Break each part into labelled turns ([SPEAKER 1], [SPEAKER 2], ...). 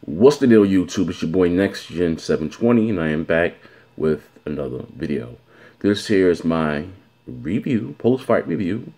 [SPEAKER 1] What's the deal, YouTube? It's your boy Next Gen 720, and I am back with another video. This here is my review, post-fight review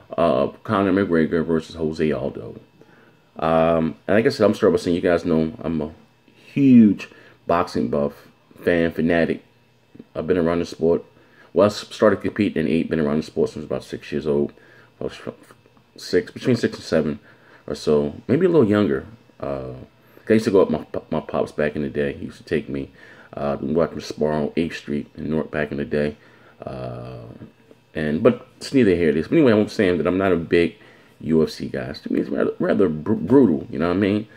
[SPEAKER 1] of Conor McGregor versus Jose Aldo. And like I said, I'm starting by saying, you guys know I'm a huge boxing buff, fan, fanatic. I've been around the sport. Well, I started competing in 8, been around the sport since about 6 years old. I was between 6 and 7 or so, maybe a little younger. I used to go up my pops back in the day. He used to take me walk to spar on 8th Street in Newark back in the day. But it's neither here nor there. But anyway, I'm saying that I'm not a big UFC guy. To me, it's rather brutal. You know what I mean?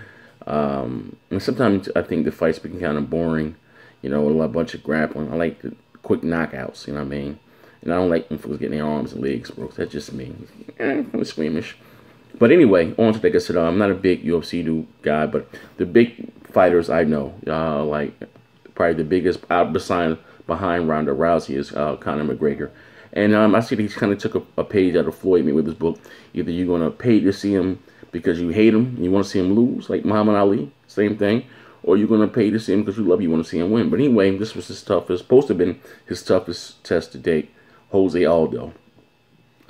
[SPEAKER 1] And sometimes I think the fights become kind of boring. You know, a bunch of grappling. I like the quick knockouts. You know what I mean? And I don't like when folks getting their arms and legs broke. That's just me. I'm squeamish. But anyway, on to, like I said, I'm not a big UFC guy, but the big fighters I know, like probably the biggest out behind Ronda Rousey is Conor McGregor. And I see that he's kind of took a page out of Floyd Mayweather's book. Either you're going to pay to see him because you hate him and you want to see him lose, like Muhammad Ali, same thing, or you're going to pay to see him because you love him, you want to see him win. But anyway, this was supposed to have been his toughest test to date, Jose Aldo.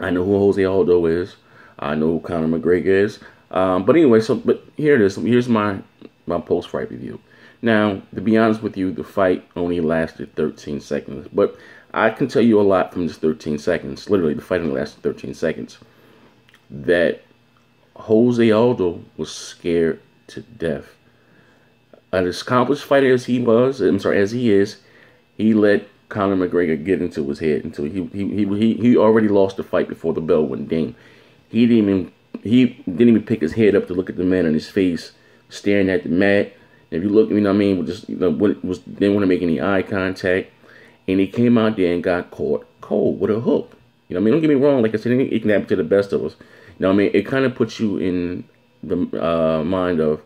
[SPEAKER 1] I know who Jose Aldo is. I know who Conor McGregor is. But anyway, but here it is. Here's my post-fight review. Now, to be honest with you, the fight only lasted 13 seconds. But I can tell you a lot from just 13 seconds. Literally, the fight only lasted 13 seconds. That Jose Aldo was scared to death. An accomplished fighter as he is, he let Conor McGregor get into his head until he already lost the fight before the bell went ding. He didn't even pick his head up to look at the man in his face, staring at the mat. If you look, you know what I mean, didn't want to make any eye contact, and he came out there and got caught cold with a hook. You know what I mean? Don't get me wrong. Like I said, it can happen to the best of us. You know what I mean? It kind of puts you in the mind of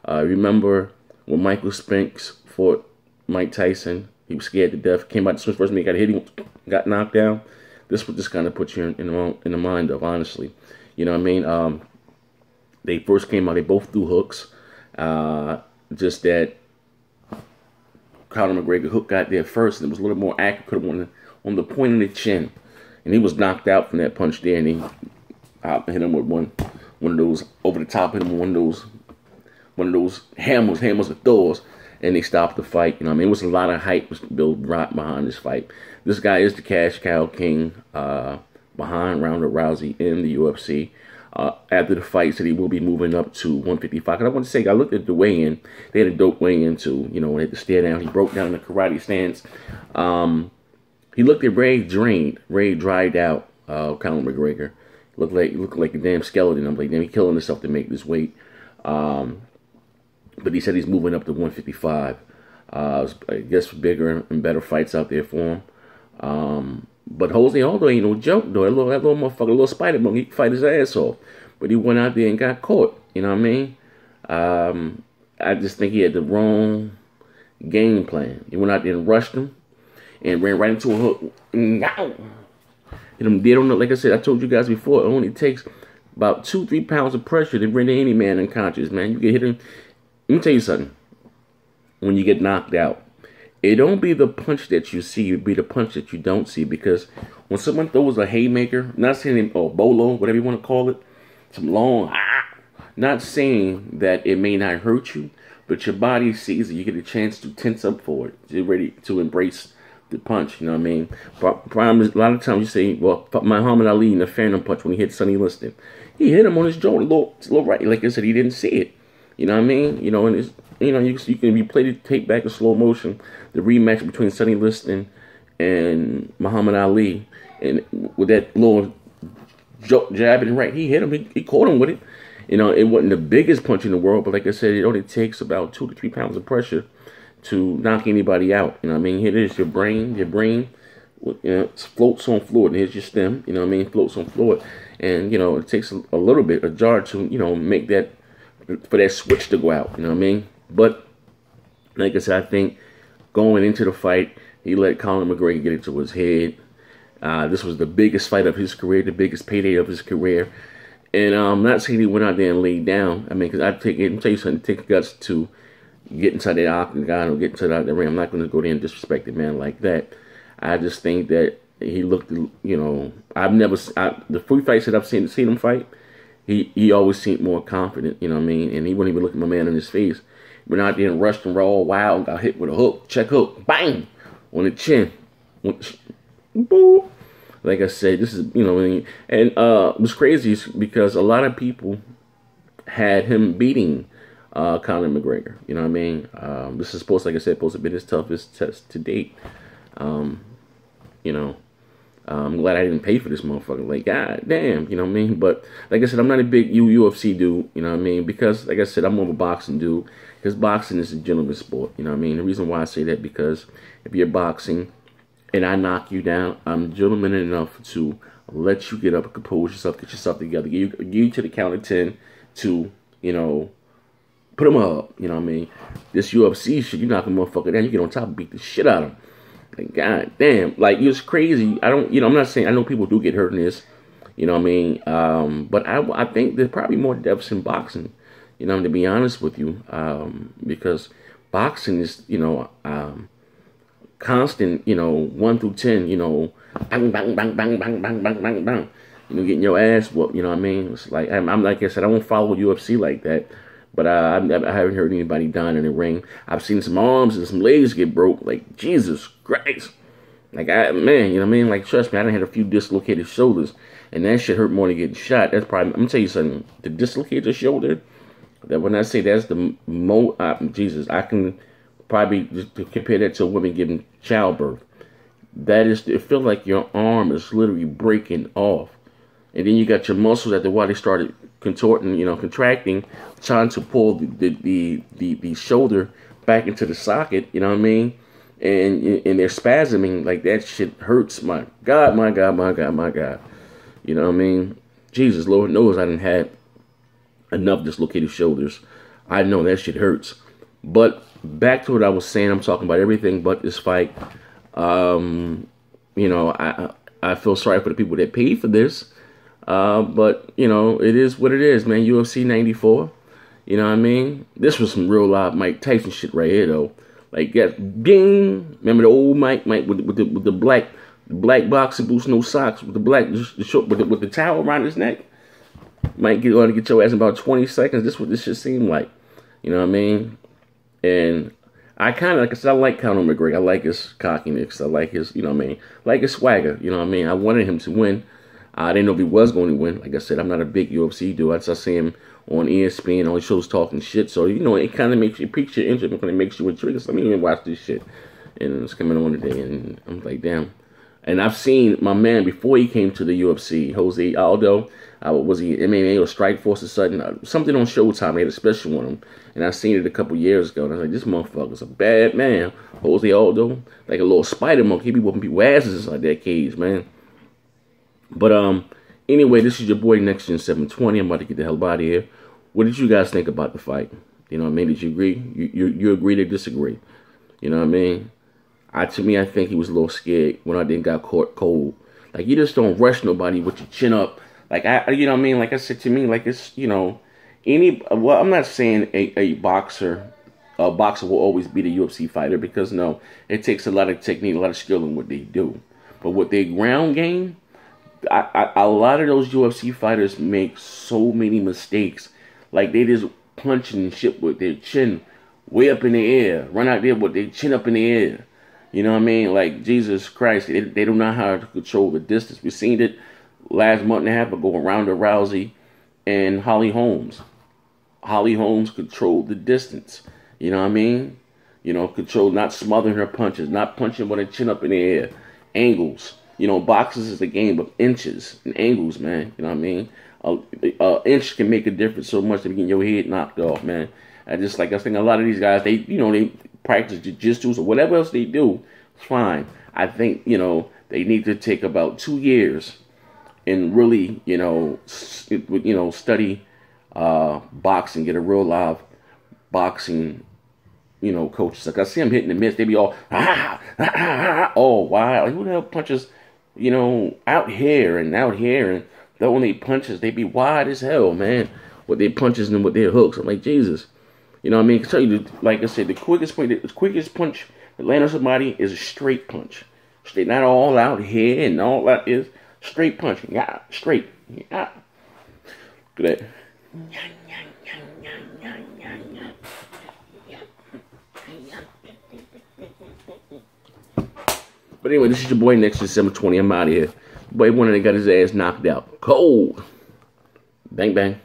[SPEAKER 1] remember when Michael Spinks fought Mike Tyson? He was scared to death. Came out the first man got hit, he got knocked down. This would just kind of put you in the mind of, honestly. You know what I mean? They first came out, they both threw hooks. Just that Conor McGregor hook got there first, and it was a little more accurate. Could have won on the point of the chin. And he was knocked out from that punch there, and he hit him with one of those over the top, hit him with one of those hammers or Thors, and they stopped the fight. You know what I mean? It was a lot of hype was built right behind this fight. This guy is the cash cow king behind Ronda Rousey in the UFC. After the fight, said he will be moving up to 155. And I want to say, I looked at the weigh-in. They had a dope weigh-in too. You know, they had to stare down. He broke down in the karate stance. He looked at dried out. Conor McGregor looked like a damn skeleton. I'm like, damn, he's killing himself to make this weight. But he said he's moving up to 155. I guess bigger and better fights out there for him. But Jose Aldo ain't no joke, though. That little motherfucker, little spider monkey, he can fight his ass off. But he went out there and got caught. You know what I mean? I just think he had the wrong game plan. He went out there and rushed him and ran right into a hook. Hit him dead on the, like I said, I told you guys before, it only takes about 2-3 pounds of pressure to render any man unconscious, man. You get hit him. Let me tell you something. When you get knocked out, it don't be the punch that you see, it be the punch that you don't see. Because when someone throws a haymaker, not saying, or bolo, whatever you want to call it, some long, not saying that it may not hurt you, but your body sees it. You get a chance to tense up for it. You're ready to embrace the punch, you know what I mean? A lot of times you say, well, Muhammad Ali in the Phantom Punch when he hit Sonny Liston, he hit him on his jaw, a little right. Like I said, he didn't see it. You know what I mean? You know, and it's, you know, you can replay the tape back in slow motion, the rematch between Sonny Liston and Muhammad Ali, and with that little jabbing right, he hit him, he caught him with it. You know, it wasn't the biggest punch in the world, but like I said, it only takes about 2 to 3 pounds of pressure to knock anybody out. You know what I mean? Here it is, your brain, you know, floats on fluid. Here's your stem, you know what I mean? Floats on fluid. And, you know, it takes a little bit, a jar to, you know, make that, for that switch to go out, you know what I mean? But, like I said, I think going into the fight, he let Conor McGregor get into his head. This was the biggest fight of his career, the biggest payday of his career. And I'm not saying he went out there and laid down. I mean, because I tell you something, it takes guts to get inside the octagon or get into the ring. I'm not going to go there and disrespect the man like that. I just think that he looked, the few fights that I've seen him fight, he always seemed more confident, you know what I mean? And he wouldn't even look at my man in his face. Went out there and rushed and rolled wild, got hit with a hook, check hook, bang, on the chin. Boom. Like I said, this is, and it was crazy because a lot of people had him beating Conor McGregor. You know what I mean? This is supposed, like I said, supposed to be his toughest test to date. I'm glad I didn't pay for this motherfucker. Like, god damn, you know what I mean? But like I said, I'm not a big UFC dude, you know what I mean? Because, like I said, I'm more of a boxing dude. Because boxing is a gentleman's sport, you know what I mean? The reason why I say that, because if you're boxing and I knock you down, I'm gentleman enough to let you get up, compose yourself, get yourself together, get you to the count of 10 to, put them up, you know what I mean? This UFC shit, you knock a motherfucker down, you get on top and beat the shit out of him. Like, god damn, like, it's crazy. I'm not saying, I know people do get hurt in this, you know what I mean? But I think there's probably more deaths in boxing, to be honest with you, because boxing is, constant, 1 through 10, bang, bang, bang, bang, bang, bang, bang, bang, bang, getting your ass whooped, you know what I mean? It's like, I'm like I said, I don't follow UFC like that. But I haven't heard anybody dying in the ring. I've seen some arms and some legs get broke. Like, Jesus Christ. Like, man, you know what I mean? Like, trust me, I done had a few dislocated shoulders. And that shit hurt more than getting shot. That's probably, I'm going to tell you something. The dislocated shoulder, that when I say that's the Jesus, I can probably just compare that to a woman giving childbirth. That is, it feels like your arm is literally breaking off. And then you got your muscles after a while, they started contorting, contracting, trying to pull the shoulder back into the socket, you know what I mean? And they're spasming, like that shit hurts. My God, my God, my God, my God. You know what I mean? Jesus, Lord knows I didn't have enough dislocated shoulders. I know that shit hurts. But back to what I was saying, I'm talking about everything but this fight. I feel sorry for the people that paid for this. But, it is what it is, man. UFC 94. You know what I mean? This was some real live Mike Tyson shit right here, though. Like, ding. Remember the old Mike with the black boxing boots, no socks, with the short, with the towel around his neck? Might get your ass in about 20 seconds. This is what this shit seemed like. You know what I mean? And I kind of, like I said, I like Conor McGregor. I like his cockiness. I like his, like his swagger. You know what I mean? I wanted him to win. I didn't know if he was going to win. Like I said, I'm not a big UFC dude. I just see him on ESPN, all these shows talking shit. So, it kind of makes you, piques your interest, it kind of makes you intrigued. So let me even watch this shit. And it's coming on today, and I'm like, damn. And I've seen my man, before he came to the UFC, Jose Aldo, was he MMA or Strikeforce or something? Something on Showtime, they had a special on him. And I seen it a couple years ago, and I was like, this motherfucker's a bad man. Jose Aldo, like a little spider monkey. He be whooping people's asses inside that cage, man. But anyway, this is your boy Next Gen 720. I'm about to get the hell out of here. What did you guys think about the fight? You know what I mean? Did you agree? You agree to disagree? You know what I mean? To me, I think he was a little scared when I didn't got caught cold. Like, you just don't rush nobody with your chin up. Like, you know what I mean? Like I said, to me, like, it's, well, I'm not saying a boxer will always be the UFC fighter, because no, it takes a lot of technique, a lot of skill in what they do. But with their ground game, a lot of those UFC fighters make so many mistakes. Like, they just punching shit with their chin way up in the air. Run out there with their chin up in the air. You know what I mean? Like, Jesus Christ, they don't know how to control the distance. We seen it last month and a half ago around Rousey and Holly Holmes. Holly Holmes controlled the distance. You know what I mean? Control, not smothering her punches, not punching with her chin up in the air. Angles. Boxes is a game of inches and angles, man. You know what I mean? An inch can make a difference so much to getting your head knocked off, man. I think a lot of these guys, they practice jiu-jitsu or whatever else they do. It's fine. I think, they need to take about 2 years and really, study boxing, get a real live boxing, coaches. Like, I see them hitting the mitts, they be all, oh, wow. Like, who the hell punches, out here, and the only punches, they be wide as hell, man, with their punches and with their hooks. I'm like, Jesus. You know what I mean? I can tell you, like I said, the quickest punch that land on somebody is a straight punch. Straight, not all out here and all that is straight punch. Yeah, straight. Yeah. Look at that. But anyway, this is your boy Next to 720. I'm out of here. Boy, one of them got his ass knocked out. Cold. Bang, bang.